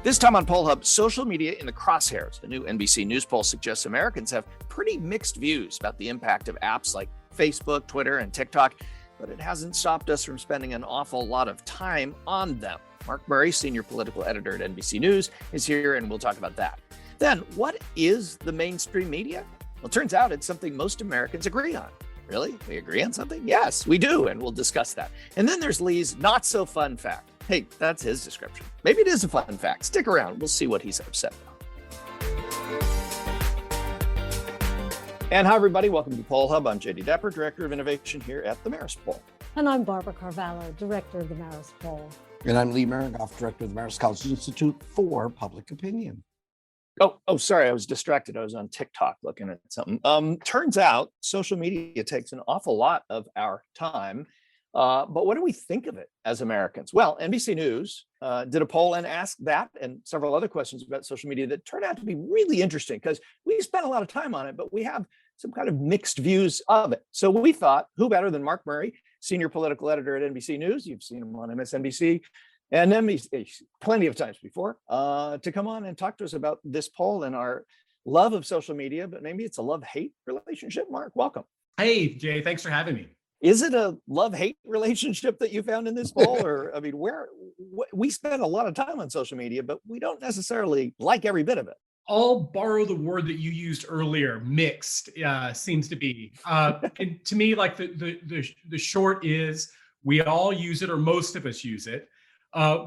This time on Poll Hub, social media in the crosshairs. The new NBC News poll suggests Americans have pretty mixed views about the impact of apps like Facebook, Twitter, and TikTok, but it hasn't stopped us from spending an awful lot of time on them. Mark Murray, senior political editor at NBC News, is here, and we'll talk about that. Then, what is the mainstream media? Well, it turns out it's something most Americans agree on. Really? We agree on something? Yes, we do, and we'll discuss that. And then there's Lee's not-so-fun fact. Hey, that's his description. Maybe it is a fun fact. Stick around. We'll see what he's upset about. And hi, everybody. Welcome to Poll Hub. I'm Jay DeDapper, Director of Innovation here at the Marist Poll. And I'm Barbara Carvalho, Director of the Marist Poll. And I'm Lee Miringoff, Director of the Marist College Institute for Public Opinion. Oh, sorry. I was distracted. I was on TikTok looking at something. Turns out social media takes an awful lot of our time. But what do we think of it as Americans? Well, NBC News did a poll and asked that and several other questions about social media that turned out to be really interesting because we spent a lot of time on it, but we have some kind of mixed views of it. So we thought, who better than Mark Murray, senior political editor at NBC News? You've seen him on MSNBC and NBC plenty of times before, to come on and talk to us about this poll and our love of social media, but maybe it's a love-hate relationship. Mark, welcome. Hey, Jay, thanks for having me. Is it a love-hate relationship that you found in this poll? Or, I mean, we spend a lot of time on social media, but we don't necessarily like every bit of it. I'll borrow the word that you used earlier, mixed, seems to be. And to me, like the short is we all use it, or most of us use it. A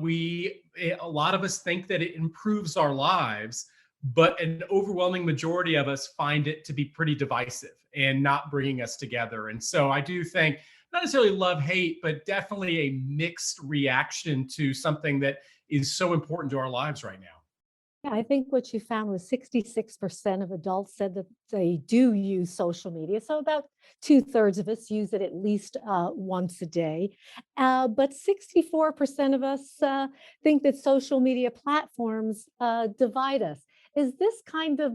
lot of us think that it improves our lives, but an overwhelming majority of us find it to be pretty divisive and not bringing us together. And so I do think, not necessarily love, hate, but definitely a mixed reaction to something that is so important to our lives right now. Yeah, I think what you found was 66% of adults said that they do use social media. So about 2/3 of us use it at least once a day. But 64% of us think that social media platforms divide us. Is this kind of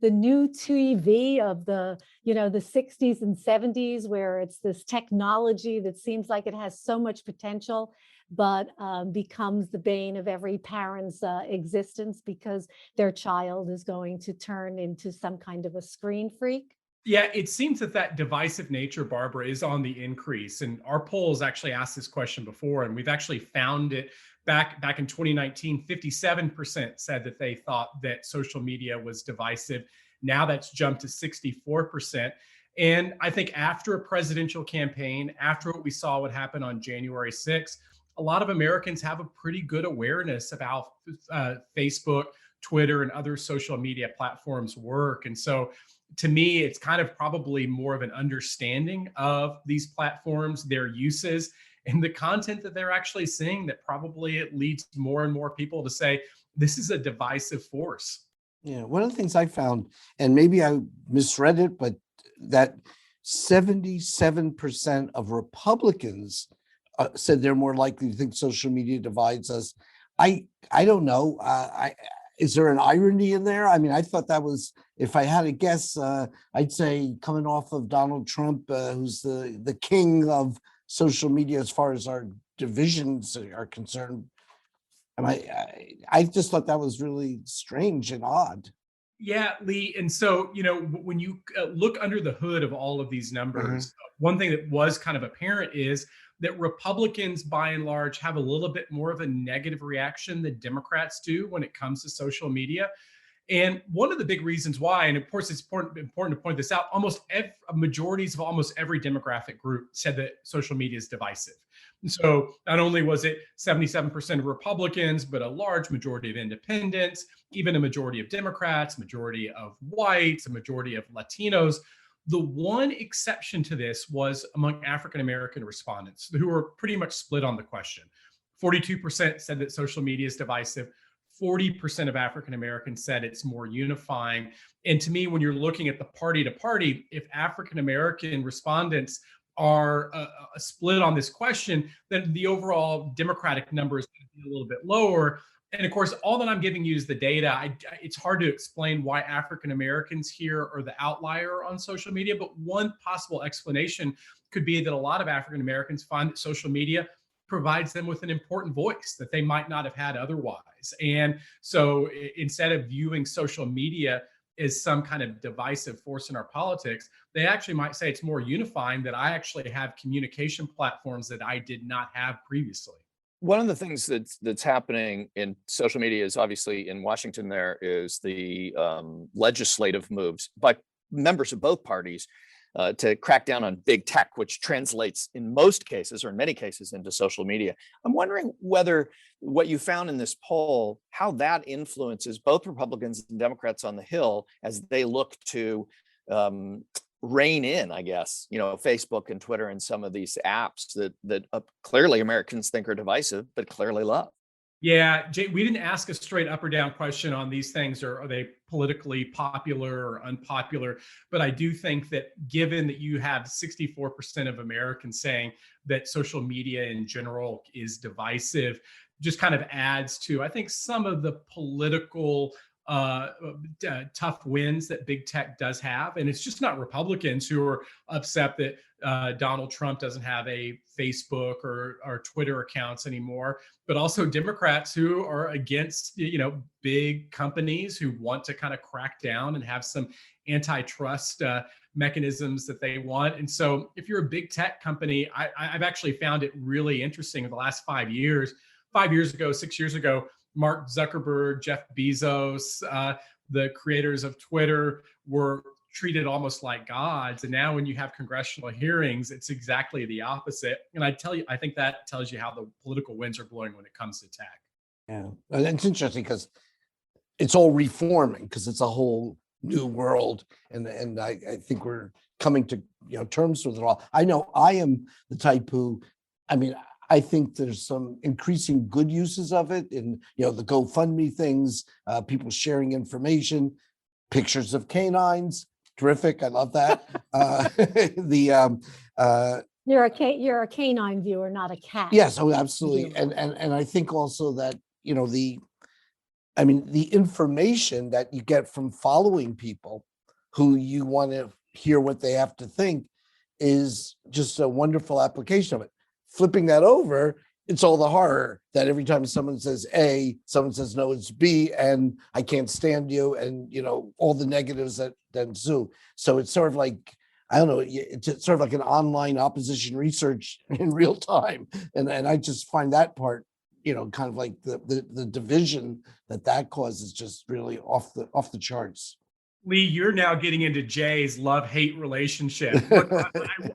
the new TV of the 60s and 70s, where it's this technology that seems like it has so much potential, but becomes the bane of every parent's existence because their child is going to turn into some kind of a screen freak? Yeah, it seems that divisive nature, Barbara, is on the increase. And our polls actually asked this question before, and we've actually found it back in 2019. 57% said that they thought that social media was divisive. Now that's jumped to 64%. And I think after a presidential campaign, after what happened on January 6th, a lot of Americans have a pretty good awareness of how Facebook, Twitter, and other social media platforms work. And so to me, it's kind of probably more of an understanding of these platforms, their uses, and the content that they're actually seeing, that probably it leads more and more people to say, this is a divisive force. Yeah, one of the things I found, and maybe I misread it, but that 77% of Republicans said they're more likely to think social media divides us. I don't know. Is there an irony in there? I mean, I thought that was, if I had to guess, I'd say coming off of Donald Trump, who's the king of social media as far as our divisions are concerned. I just thought that was really strange and odd. Yeah, Lee. And so, when you look under the hood of all of these numbers, one thing that was kind of apparent is that Republicans, by and large, have a little bit more of a negative reaction than Democrats do when it comes to social media. And one of the big reasons why, and of course, it's important to point this out, majorities of almost every demographic group said that social media is divisive. And so not only was it 77% of Republicans, but a large majority of independents, even a majority of Democrats, majority of whites, a majority of Latinos. The one exception to this was among African-American respondents, who were pretty much split on the question. 42% said that social media is divisive. 40% of African-Americans said it's more unifying. And to me, when you're looking at the party to party, if African-American respondents are split on this question, then the overall Democratic number is going to be a little bit lower. And of course, all that I'm giving you is the data. It's hard to explain why African Americans here are the outlier on social media, but one possible explanation could be that a lot of African Americans find that social media provides them with an important voice that they might not have had otherwise. polarize. And so instead of viewing social media as some kind of divisive force in our politics, they actually might say it's more unifying, that I actually have communication platforms that I did not have previously. One of the things that's happening in social media is obviously in Washington. There is the legislative moves by members of both parties to crack down on big tech, which translates in most cases or in many cases into social media. I'm wondering whether what you found in this poll, how that influences both Republicans and Democrats on the Hill as they look to rein in, I guess, Facebook and Twitter and some of these apps that clearly Americans think are divisive, but clearly love. Yeah, Jay, we didn't ask a straight up or down question on these things, or are they politically popular or unpopular? But I do think that given that you have 64% of Americans saying that social media in general is divisive, just kind of adds to, I think, some of the political tough wins that big tech does have. And it's just not Republicans who are upset that Donald Trump doesn't have a Facebook or Twitter accounts anymore, but also Democrats who are against, big companies who want to kind of crack down and have some antitrust mechanisms that they want. And so if you're a big tech company, I've actually found it really interesting in the last 5 years. 5 years ago, 6 years ago, Mark Zuckerberg, Jeff Bezos, the creators of Twitter were treated almost like gods. And now when you have congressional hearings, it's exactly the opposite. And I think that tells you how the political winds are blowing when it comes to tech. Yeah, and it's interesting because it's all reforming, because it's a whole new world. And I think we're coming to terms with it all. I know I am the type who, I think there's some increasing good uses of it in, the GoFundMe things, people sharing information, pictures of canines. Terrific. I love that. You're a canine viewer, not a cat. Yes, oh, absolutely. viewer. And I think also that, the information that you get from following people who you want to hear what they have to think is just a wonderful application of it. Flipping that over, it's all the horror that every time someone says A, someone says, no, it's B, and I can't stand you, and all the negatives that ensue. So it's sort of like, I don't know, it's sort of like an online opposition research in real time. And I just find that part, kind of like the division that causes just really off the charts. Lee, you're now getting into Jay's love-hate relationship.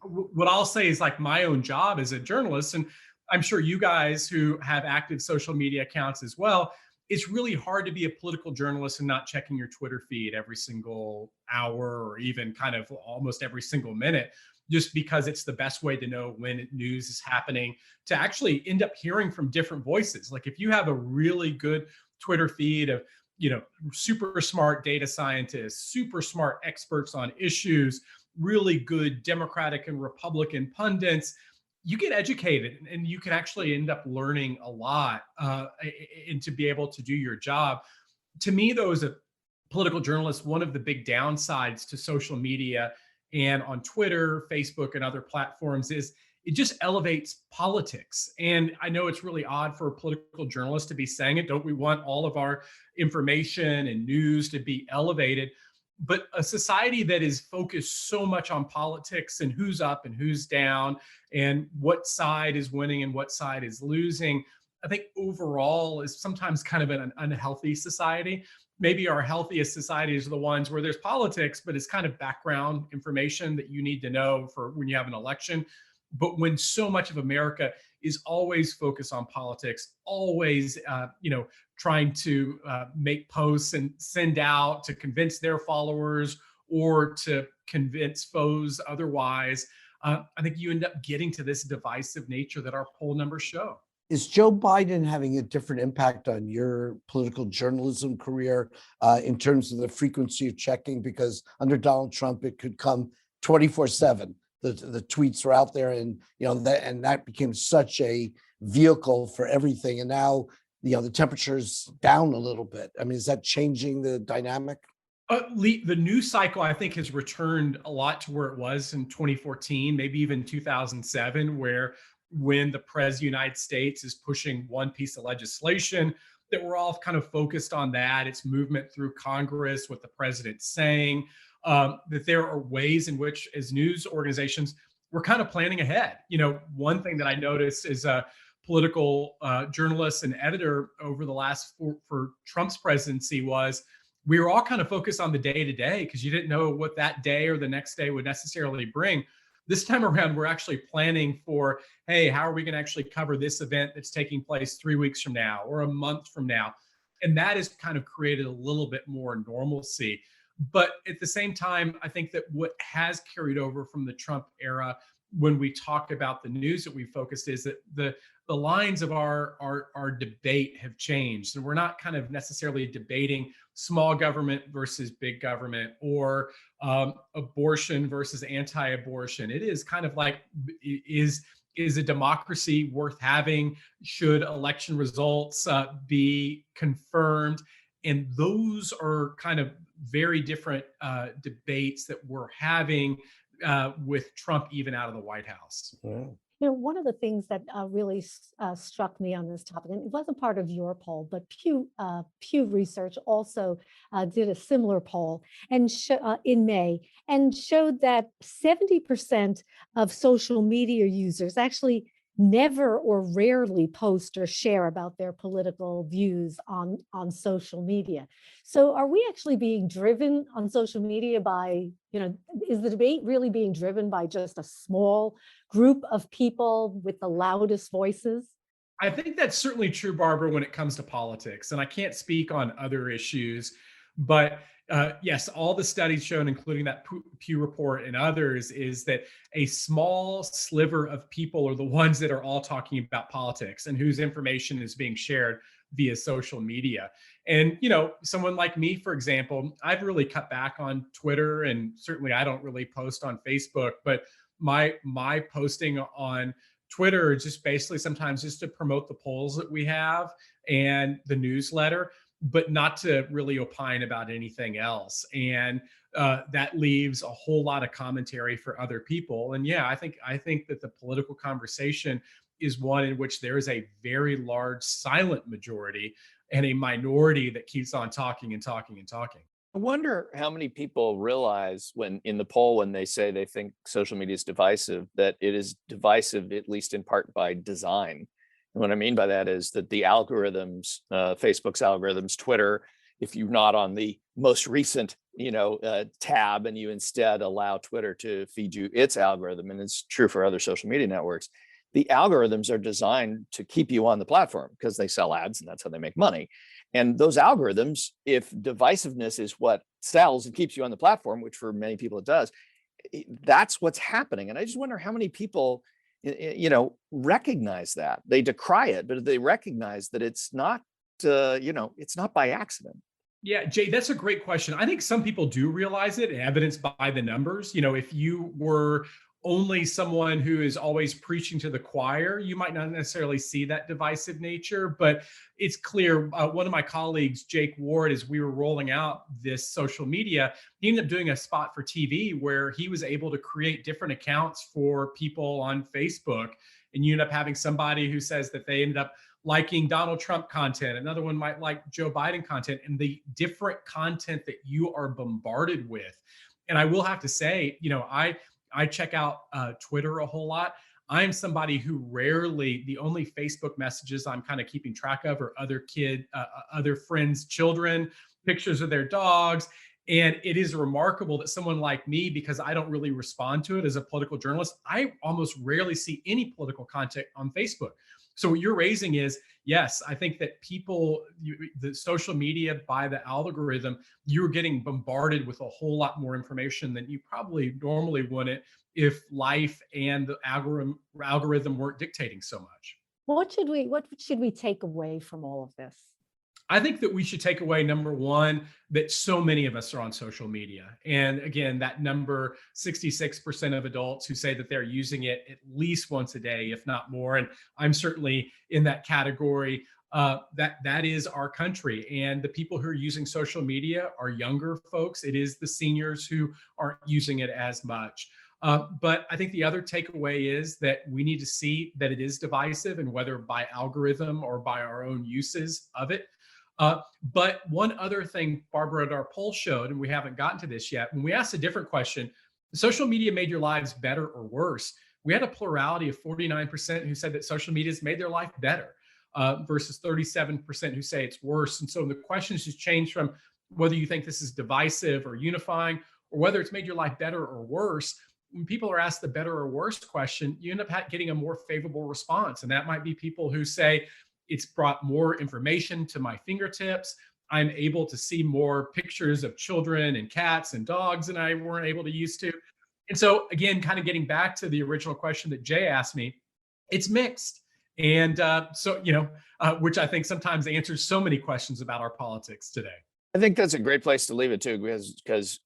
What I'll say is, like, my own job as a journalist, and I'm sure you guys who have active social media accounts as well, it's really hard to be a political journalist and not checking your Twitter feed every single hour or even kind of almost every single minute, just because it's the best way to know when news is happening, to actually end up hearing from different voices. Like, if you have a really good Twitter feed of super smart data scientists, super smart experts on issues, really good Democratic and Republican pundits, you get educated and you can actually end up learning a lot and to be able to do your job. To me, though, as a political journalist, one of the big downsides to social media and on Twitter, Facebook, and other platforms is it just elevates politics. And I know it's really odd for a political journalist to be saying it. Don't we want all of our information and news to be elevated? But a society that is focused so much on politics and who's up and who's down and what side is winning and what side is losing, I think overall is sometimes kind of an unhealthy society. Maybe our healthiest societies are the ones where there's politics, but it's kind of background information that you need to know for when you have an election. But when so much of America is always focused on politics, always, trying to make posts and send out to convince their followers or to convince foes otherwise, I think you end up getting to this divisive nature that our poll numbers show. Is Joe Biden having a different impact on your political journalism career in terms of the frequency of checking? Because under Donald Trump, it could come 24/7. The tweets were out there, and that became such a vehicle for everything. And now the temperature's down a little bit. I mean, is that changing the dynamic? The news cycle, I think, has returned a lot to where it was in 2014, maybe even 2007, where when the president of the United States is pushing one piece of legislation, that we're all kind of focused on that, its movement through Congress, what the president's saying, that there are ways in which, as news organizations, we're kind of planning ahead. One thing that I noticed is a political journalist and editor over the last for Trump's presidency was we were all kind of focused on the day to day because you didn't know what that day or the next day would necessarily bring. This time around, we're actually planning for, hey, how are we going to actually cover this event that's taking place 3 weeks from now or a month from now? And that has kind of created a little bit more normalcy. But at the same time, I think that what has carried over from the Trump era when we talk about the news that we focused is that the lines of our debate have changed. And we're not kind of necessarily debating small government versus big government or abortion versus anti-abortion. It is kind of like, is a democracy worth having? Should election results be confirmed? And those are kind of very different debates that we're having with Trump even out of the White House. Yeah. One of the things that really struck me on this topic, and it wasn't part of your poll, but Pew Research also did a similar poll and in May and showed that 70% of social media users actually never or rarely post or share about their political views on social media. So are we actually being driven on social media by, is the debate really being driven by just a small group of people with the loudest voices? I think that's certainly true, Barbara, when it comes to politics. And I can't speak on other issues, but yes, all the studies shown, including that Pew report and others, is that a small sliver of people are the ones that are all talking about politics and whose information is being shared via social media. And, someone like me, for example, I've really cut back on Twitter, and certainly I don't really post on Facebook, but my posting on Twitter is just basically sometimes just to promote the polls that we have and the newsletter, but not to really opine about anything else. And that leaves a whole lot of commentary for other people. And yeah, I think that the political conversation is one in which there is a very large silent majority and a minority that keeps on talking and talking and talking. I wonder how many people realize when in the poll, when they say they think social media is divisive, that it is divisive, at least in part by design. And what I mean by that is that the algorithms, Facebook's algorithms, Twitter, if you're not on the most recent, tab and you instead allow Twitter to feed you its algorithm, and it's true for other social media networks, the algorithms are designed to keep you on the platform because they sell ads and that's how they make money. And those algorithms, if divisiveness is what sells and keeps you on the platform, which for many people it does, that's what's happening. And I just wonder how many people recognize that. They decry it, but they recognize that it's not, it's not by accident. Yeah, Jay, that's a great question. I think some people do realize it, evidenced by the numbers. If you were only someone who is always preaching to the choir, you might not necessarily see that divisive nature, but it's clear. One of my colleagues, Jake Ward, as we were rolling out this social media, he ended up doing a spot for TV where he was able to create different accounts for people on Facebook. And you end up having somebody who says that they ended up liking Donald Trump content. Another one might like Joe Biden content, and the different content that you are bombarded with. And I will have to say, I check out Twitter a whole lot. I'm somebody who rarely, the only Facebook messages I'm kind of keeping track of are other friends' children, pictures of their dogs. And it is remarkable that someone like me, because I don't really respond to it as a political journalist, I almost rarely see any political content on Facebook. So what you're raising is, yes, I think that the social media, by the algorithm, you're getting bombarded with a whole lot more information than you probably normally wouldn't if life and the algorithm weren't dictating so much. What should we take away from all of this? I think that we should take away, number one, that so many of us are on social media. And again, that number, 66% of adults who say that they're using it at least once a day, if not more. And I'm certainly in that category. That is our country. And the people who are using social media are younger folks. It is the seniors who aren't using it as much. But I think the other takeaway is that we need to see that it is divisive, and whether by algorithm or by our own uses of it, But one other thing, Barbara, at our poll showed, and we haven't gotten to this yet, when we asked a different question, social media made your lives better or worse? We had a plurality of 49% who said that social media has made their life better, versus 37% who say it's worse. And so the questions just changed from whether you think this is divisive or unifying, or whether it's made your life better or worse. When people are asked the better or worse question, you end up getting a more favorable response. And that might be people who say, it's brought more information to my fingertips. I'm able to see more pictures of children and cats and dogs than I weren't able to used to. And so again, kind of getting back to the original question that Jay asked me, it's mixed. And which I think sometimes answers so many questions about our politics today. I think that's a great place to leave it too, because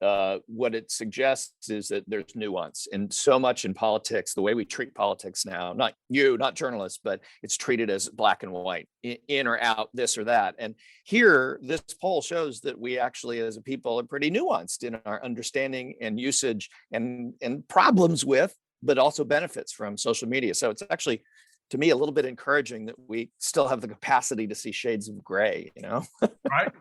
what it suggests is that there's nuance, and so much in politics, the way we treat politics now, not journalists, but it's treated as black and white, in or out, this or that. And here, this poll shows that we actually, as a people, are pretty nuanced in our understanding and usage and problems with, but also benefits from social media. So it's actually, to me, a little bit encouraging that we still have the capacity to see shades of gray, Right.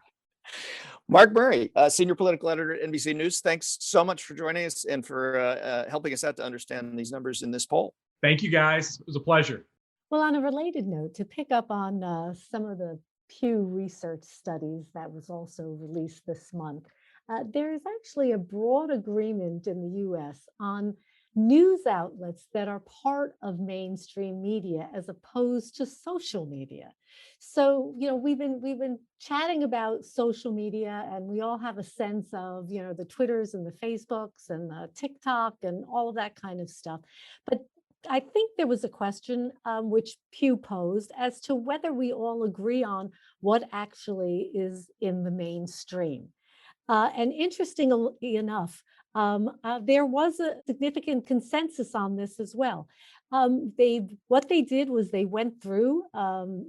Mark Murray, senior political editor at NBC News. Thanks so much for joining us and for helping us out to understand these numbers in this poll. Thank you, guys. It was a pleasure. Well, on a related note, to pick up on some of the Pew Research studies that was also released this month, there is actually a broad agreement in the US on news outlets that are part of mainstream media as opposed to social media. So, we've been chatting about social media, and we all have a sense of, the Twitters and the Facebooks and the TikTok and all of that kind of stuff. But I think there was a question which Pew posed as to whether we all agree on what actually is in the mainstream. And interestingly enough, there was a significant consensus on this as well. What they did was they went through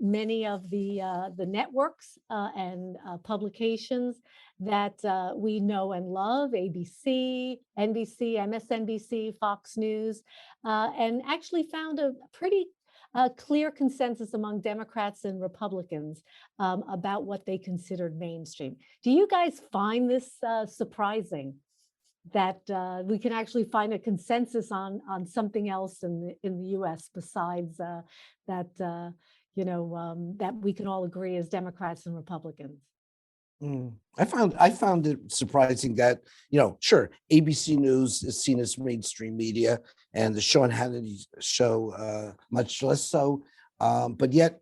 many of the networks and publications that we know and love: ABC, NBC, MSNBC, Fox News, and actually found a pretty clear consensus among Democrats and Republicans about what they considered mainstream. Do you guys find this surprising, that we can actually find a consensus on something else in the U.S. besides that that we can all agree as Democrats and Republicans? I found it surprising that, sure, ABC News is seen as mainstream media, and the Sean Hannity show much less so. But yet,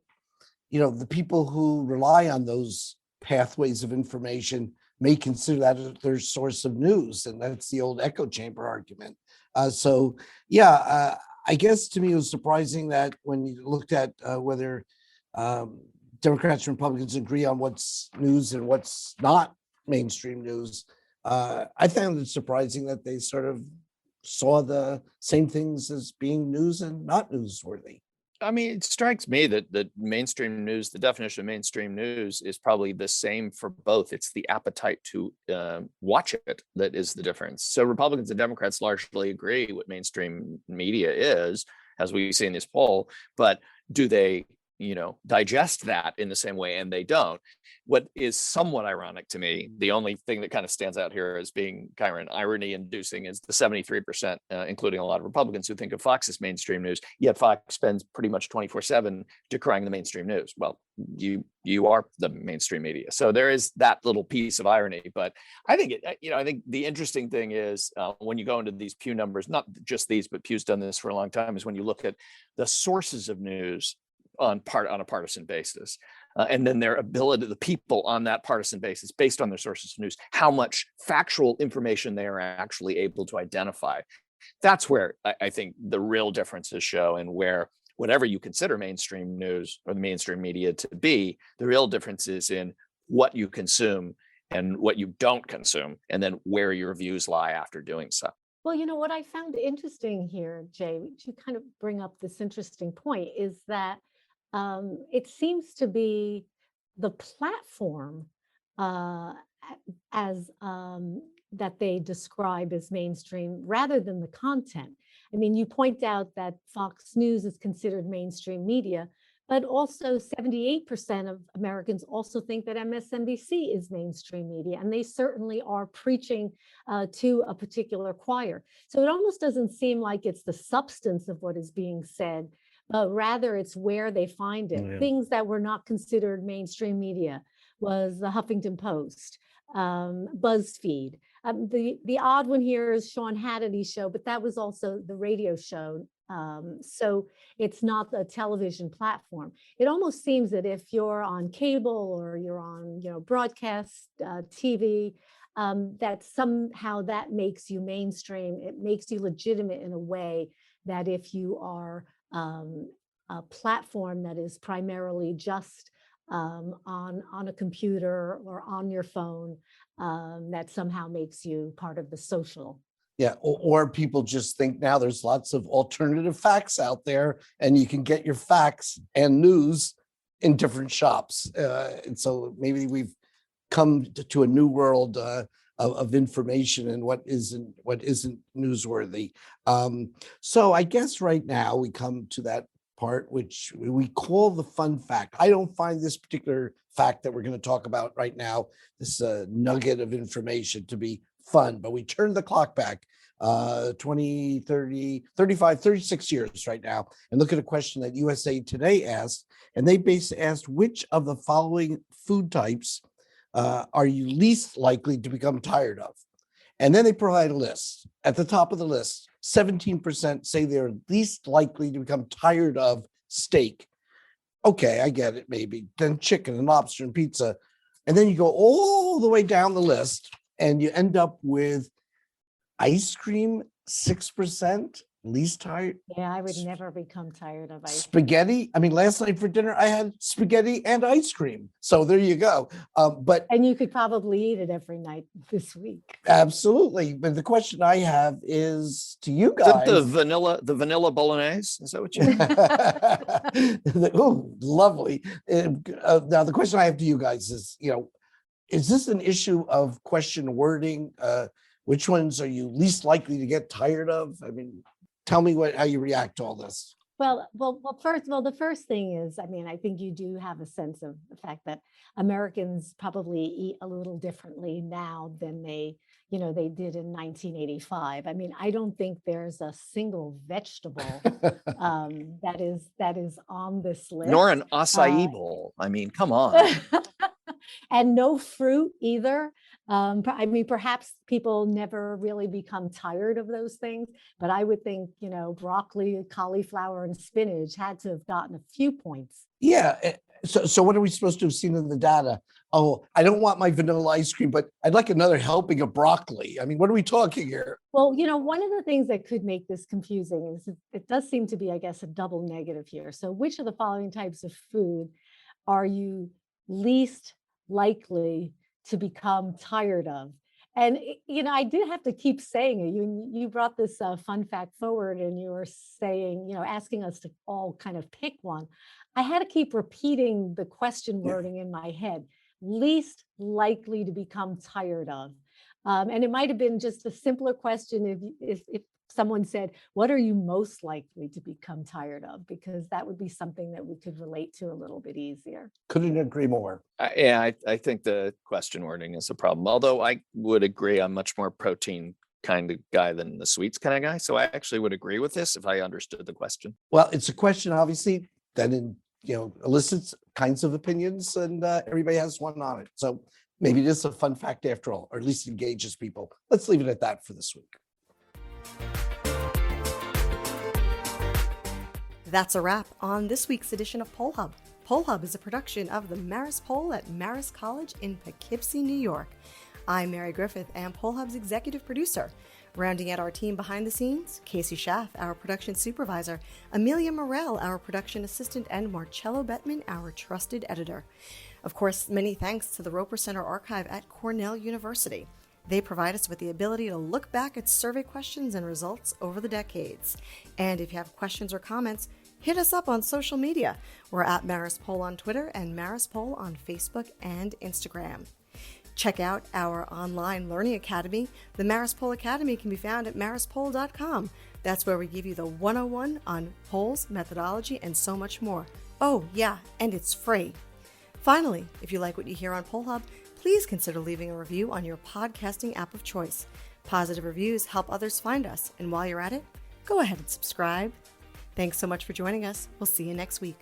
the people who rely on those pathways of information may consider that their source of news, and that's the old echo chamber argument. I guess to me it was surprising that when you looked at whether Democrats and Republicans agree on what's news and what's not mainstream news, I found it surprising that they sort of saw the same things as being news and not newsworthy. I mean, it strikes me that mainstream news, the definition of mainstream news, is probably the same for both. It's the appetite to watch it that is the difference. So Republicans and Democrats largely agree what mainstream media is, as we see in this poll, but do they digest that in the same way? And they don't. What is somewhat ironic to me, the only thing that kind of stands out here as being kind of irony inducing, is the 73%, including a lot of Republicans, who think of Fox as mainstream news, yet Fox spends pretty much 24/7 decrying the mainstream news. Well, you are the mainstream media. So there is that little piece of irony. But I think I think the interesting thing is when you go into these Pew numbers, not just these, but Pew's done this for a long time, is when you look at the sources of news on a partisan basis, and then their ability, the people on that partisan basis, based on their sources of news, how much factual information they are actually able to identify. That's where I think the real differences show, and where whatever you consider mainstream news or the mainstream media to be, the real difference is in what you consume and what you don't consume, and then where your views lie after doing so. Well, what I found interesting here, Jay, to kind of bring up this interesting point, is that it seems to be the platform as that they describe as mainstream rather than the content. I mean, you point out that Fox News is considered mainstream media, But also 78% of Americans also think that MSNBC is mainstream media, and they certainly are preaching to a particular choir. So it almost doesn't seem like it's the substance of what is being said, but rather it's where they find it. Yeah. Things that were not considered mainstream media was the Huffington Post, BuzzFeed. The odd one here is Sean Hannity's show, but that was also the radio show. So it's not the television platform. It almost seems that if you're on cable or you're on, broadcast TV, that somehow that makes you mainstream. It makes you legitimate in a way that if you are a platform that is primarily just on a computer or on your phone, that somehow makes you part of the social. Yeah, or people just think now there's lots of alternative facts out there, and you can get your facts and news in different shops. And so maybe we've come to a new world of information and what isn't newsworthy. So I guess right now we come to that part which we call the fun fact. I don't find this particular fact that we're going to talk about right now, this nugget of information, to be fun, but we turn the clock back 20, 30, 35, 36 years right now and look at a question that USA Today asked, and they asked which of the following food types are you least likely to become tired of? And then they provide a list. At the top of the list, 17% say they're least likely to become tired of steak. Okay, I get it, maybe. Then chicken and lobster and pizza. And then you go all the way down the list and you end up with ice cream, 6%, least tired. Yeah, I would never become tired of ice cream. Spaghetti. I mean, last night for dinner, I had spaghetti and ice cream. So there you go. And you could probably eat it every night this week. Absolutely. But the question I have is to you guys. Is it the vanilla bolognese? Is that what you Oh, lovely. Now, the question I have to you guys is, is this an issue of question wording? Which ones are you least likely to get tired of? I mean, tell me how you react to all this. Well, the first thing is, I think you do have a sense of the fact that Americans probably eat a little differently now than they did in 1985. I don't think there's a single vegetable that is on this list. nor an acai bowl? I mean, come on. And no fruit either. Perhaps people never really become tired of those things, but I would think, broccoli, cauliflower, and spinach had to have gotten a few points. Yeah. So what are we supposed to have seen in the data? Oh, I don't want my vanilla ice cream, but I'd like another helping of broccoli. I mean, what are we talking here? Well, one of the things that could make this confusing is it does seem to be, I guess, a double negative here. So which of the following types of food are you least likely to become tired of? And I did have to keep saying it. You brought this fun fact forward, and you were saying, asking us to all kind of pick one. I had to keep repeating the question wording in my head: least likely to become tired of. And it might have been just a simpler question if someone said, what are you most likely to become tired of? Because that would be something that we could relate to a little bit easier. Couldn't agree more. I think the question wording is a problem. Although I would agree, I'm much more protein kind of guy than the sweets kind of guy. So I actually would agree with this if I understood the question. Well, it's a question, obviously, that elicits kinds of opinions, and everybody has one on it. So maybe it is a fun fact after all, or at least engages people. Let's leave it at that for this week. That's a wrap on this week's edition of Poll Hub. Poll Hub is a production of the Marist Poll at Marist College in Poughkeepsie, New York. I'm Mary Griffith and Poll Hub's executive producer. Rounding out our team behind the scenes, Casey Schaff, our production supervisor, Amelia Morell, our production assistant, and Marcello Bettman, our trusted editor. Of course, many thanks to the Roper Center Archive at Cornell University. They provide us with the ability to look back at survey questions and results over the decades. And if you have questions or comments, hit us up on social media. We're at Marist Poll on Twitter and Marist Poll on Facebook and Instagram. Check out our online learning academy. The Marist Poll Academy can be found at maristpoll.com. That's where we give you the 101 on polls, methodology, and so much more. Oh, yeah, and it's free. Finally, if you like what you hear on Poll Hub, please consider leaving a review on your podcasting app of choice. Positive reviews help others find us, and while you're at it, go ahead and subscribe. Thanks so much for joining us. We'll see you next week.